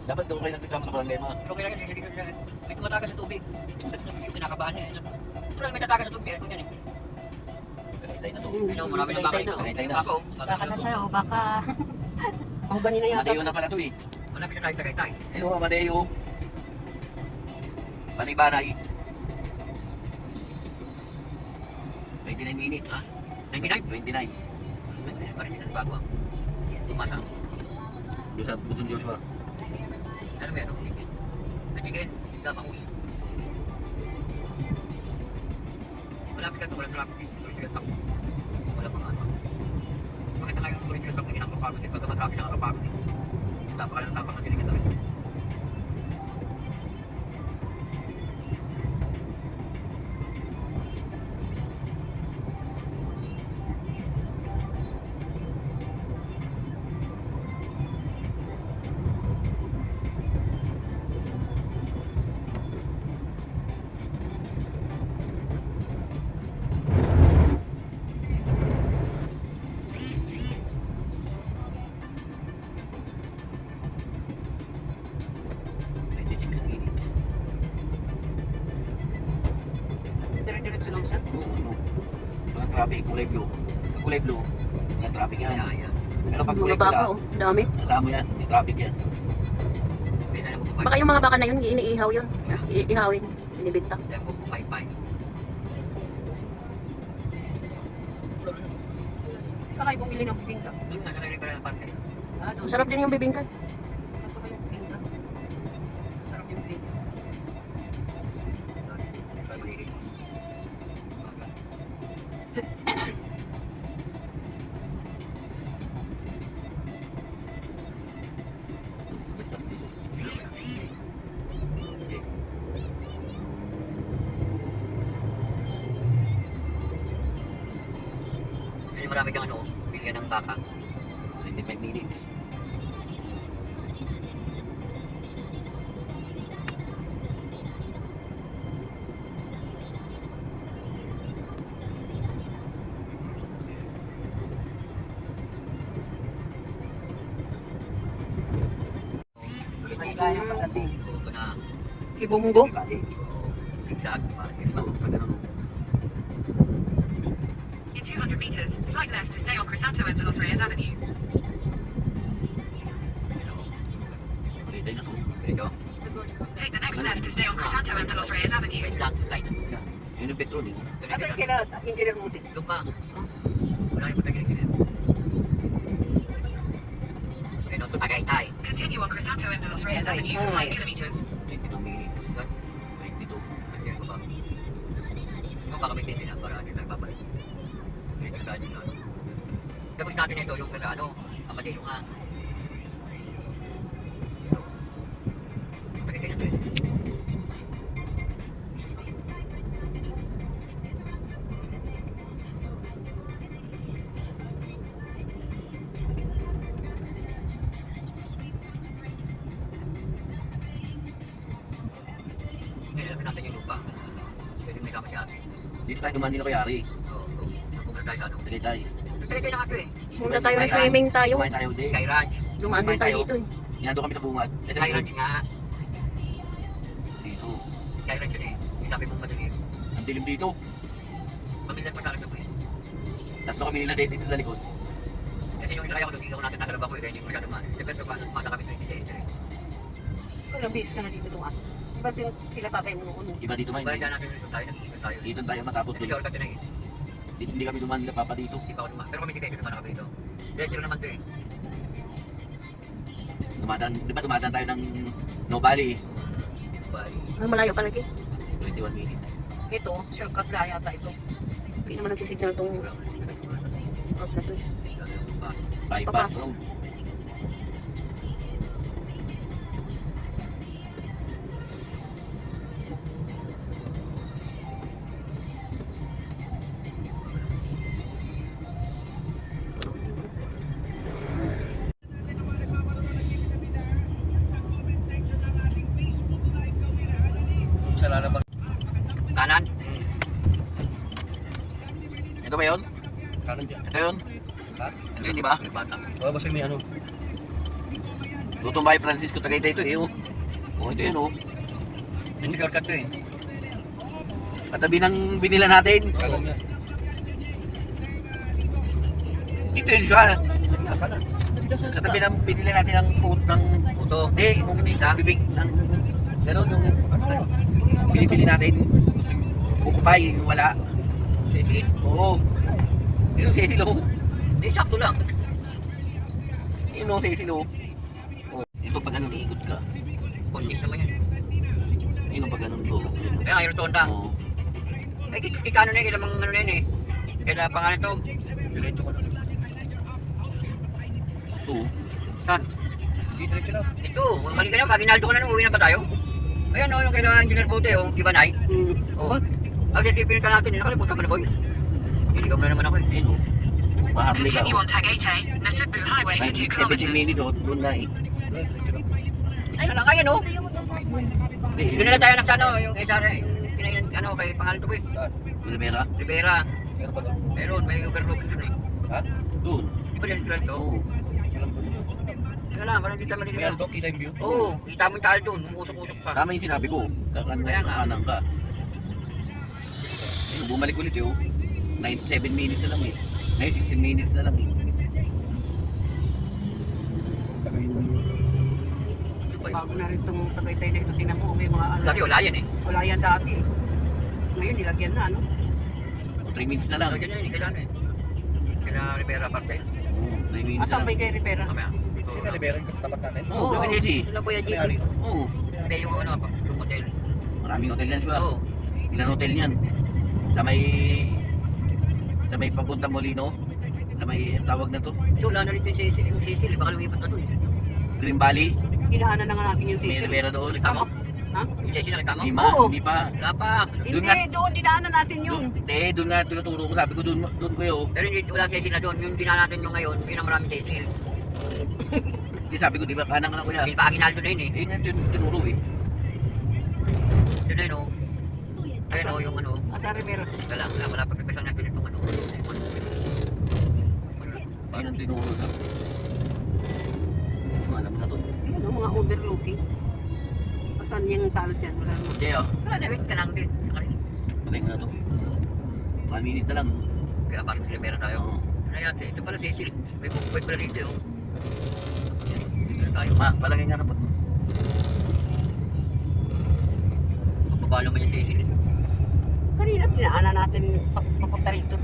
Dapat daw kayo nagkasama sa barangay mga. Pero kailangan hindi dito may tumatagas sa tubig. Yung kinakabahan niya. Wala may tatagas sa tubig, aircon yan eh. Kahitay na to. Ano, marami ng baka dito. Kahitay na. Ako, Baka na siya o baka... Ang ba nila yata? Mateo na pala to eh. malapit na tayo sa Tagaytay. Hello Mateo. Panibanay. 29 minutes. 99? 29. Parang hindi na bago ah. Tumasa. Doon sa Luzon, Joshua. Ano ba yan? Chicken, isda, maui. Malapit ka ito, walang traffic. Tuloy-tuloy ako. Wala pang ano. Bakit na kayo tuloy-tuloy ako? Hindi nakapagod eh. Pagka matraffic nakakapagod eh. Tapos ng tapang ng sinigat namin. Dire-diretso lang siya. Walang traffic, kulay blue. Sa kulay blue, walang traffic yan. Kaya, Pero pag kulay Mga baka pula, o. Dami. kasama yan, may traffic yan. pwede na mo Baka yung mga baka na yun, iniihaw yun. Iihawin. Binibinta. Kaya mo pupay-pay. Saan kayo bumili ng bibingka? Doon nga, nakairip ka na ng parte. Masarap din yung bibingka. Gusto ko yung bibingka. Masarap yung bibingka. Kaya magiging. Kasi marami kang ano, bilyan ng baka. 25 minutes. Tuloy Ay, dito. kaya pagdating. Ito na. Ibunggo. Zigzag. Parang yun lang. In 200 meters, slight left to stay on Crisanto and De Los Reyes Avenue. Kahitay na to. Ganito. Take the next left to stay on Crisanto and De Los Reyes Avenue. Guys lang, slide. Yan. Yun yung petrol eh. Asa yung kailangan? Engineer Muti. Doon pa. Wala yung patagilig-gilig. Ganito, to Tagaytay. Continue on Crisanto and De Los Reyes Avenue for 5 kilometers. 22 minutes. Doon. 22. Ganyan ko ba? Yung baka may sindi na para hindi tayo babalik. Ganyan yung gano'n na. Tapos natin ito yung ano, Amadeo nga. Tagaytay na to eh. Ngayon natin yung lupa. Pwede may sama si ate. Dito tayo dumaan nila kay Ari. Oo. Pupunta tayo sa ano. Tagaytay. Tagaytay na nga ito eh. Punta tayo ng swimming tayo. Kumain tayo din. Sky Ranch. Dumaan din tayo dito eh. Nandun kami sa bungad. Sky Ranch nga. Dito. Sky Ranch yun eh. Yung sabi mong madilim. Ang dilim dito. Pamilyar pa sa akin ito eh. Tatlo kami nila dito sa likod. Kasi yung isa kaya ko nung ikaw nasa tagalog ako eh. Kaya hindi ko masyado man. Depende pa. Mata kami 20 days din eh. Ilang beses ka na dito dumaan. Iba din sila tatay mo noon. Iba dito man. Kaya dyan natin nito tayo. Nag-iikot tayo. Dito tayo matapos Kasi doon. shortcut yun eh. Hindi kami dumaan nila papa dito. Hindi pa ako naman. Pero kami dito naman kami dito. Diretso naman to eh. Dumadaan, di ba dumadaan tayo ng No Valley? Bye. Ang malayo pa lagi. 21 minutes. Ito, shortcut lang yata ito. Hindi naman nagsisignal tong road na to eh. Bypass Papasok. road. Sa lalabas. Kanan. Ito ba yun? Kanan dyan. Ito yun? Ha? Ito yun, di ba? Bata. Oo, basta may ano. Lutong Bahay Francisco Tagaytay ito eh. Oh. Oh, ito yun oh. Hindi shortcut to eh. Katabi ng binila natin. Ito yun siya. Katabi ng binila natin ng ng Puto. hindi, yung Bibig. bibig ng gano'n yung binibili natin. Bukupay, wala. Sisit. Oo. Yun yung sesilo. Hindi, sakto lang. Yun yung sesilo. Oh. Ito pag ganun, iikot ka. Kontis naman yan. Yun yung pag ganun ko. Kaya nga, yung rotonda. Oo. Eh, kikano na yun, ilang mga ano na yun eh. Kaya pangalan to. Ito. Saan? Ito, mali ka na, pag inaldo ka na, uwi na ba tayo? Ayan o, yung kailangan engineer Bote o, di ba Nay? Oo. Kasi tipin ka natin, nakalimutan mo na boy. Niligaw na naman ako eh. Yun oh. Maharli ka. Continue Oh. on Tagaytay, Nasubu Highway for 2 17 kilometers. minutes oh. Doon na eh. Ay, lang, ayan o. Hindi. Doon na tayo na sa ano, yung SR, yung kinainan, ano, kay pangalan to ko eh. Rivera. Rivera. Meron, may overlooking doon eh. Ha? Doon. Di ba yan to? Oo. Teka lang, parang dito maliligaw. kita yung view? Oo, kita mo yung tao doon, umusok-usok pa. Tama yung sinabi ko. Kaya nga. Kanan ka. Ayun, bumalik ulit yun. 7 minutes na lang eh. Ngayon 16 minutes na lang eh. Bago na rin itong Tagaytay na ito. Tingnan mo, may mga ano. Dati wala yan eh. Wala yan dati. Ngayon, nilagyan na, ano? 3 minutes na lang. Lagyan na yun, kailangan eh. Kailangan Rivera Park Oo, 3 minutes na Asan lang. ba kay Rivera? Mamaya. Oo, kaya Jesse. Sila Kuya JC. Oo. Hindi, yung ano pa, yung hotel. Maraming hotel yan siya. Oo. Ilan hotel yan? Sa may papunta Molino. Sa may tawag na to. So, wala na rin yung Cecil. Yung Cecil, baka lumipat na to eh. Green Valley. Kinahanan na nga natin yung May sisig. Rivera doon. Nakita mo? Ha? Yung Cecil nakita mo? Hindi ma, Oo. hindi pa. Wala pa. Doon Hindi, nga- doon dinaanan natin yun. Doon nga tinuturo ko. Sabi ko doon ko yun. Pero hindi, wala Cecil na doon. Yung dinaan natin yung ngayon, yun ang maraming Cecil. Hindi sabi ko, di ba kanan ka na kuya? Hindi pa Aguinaldo na yun eh. Eh nga tinuro eh. Yun na yun oh. Ayun oh, yung ano. Asa Rivera? Wala pag-requestan natin itong ano. Ayun ang tinuro sa. Alam mo na to. Yun, oh, mga overlooking. Asan yung talo dyan? Wala naman. Hindi oh. Wala na, wait ka lang din. Sa kanila. Patay nga to. 1 minute na lang. Kaya parang Rivera tayo. Oo. Ano yate, ito pala Cecil. May bukboy pala dito oh. Dito na tayo. Ma, palagay nga na po. Mapapalo mo yung Cecil. Kanina, pinaanan natin papunta rito.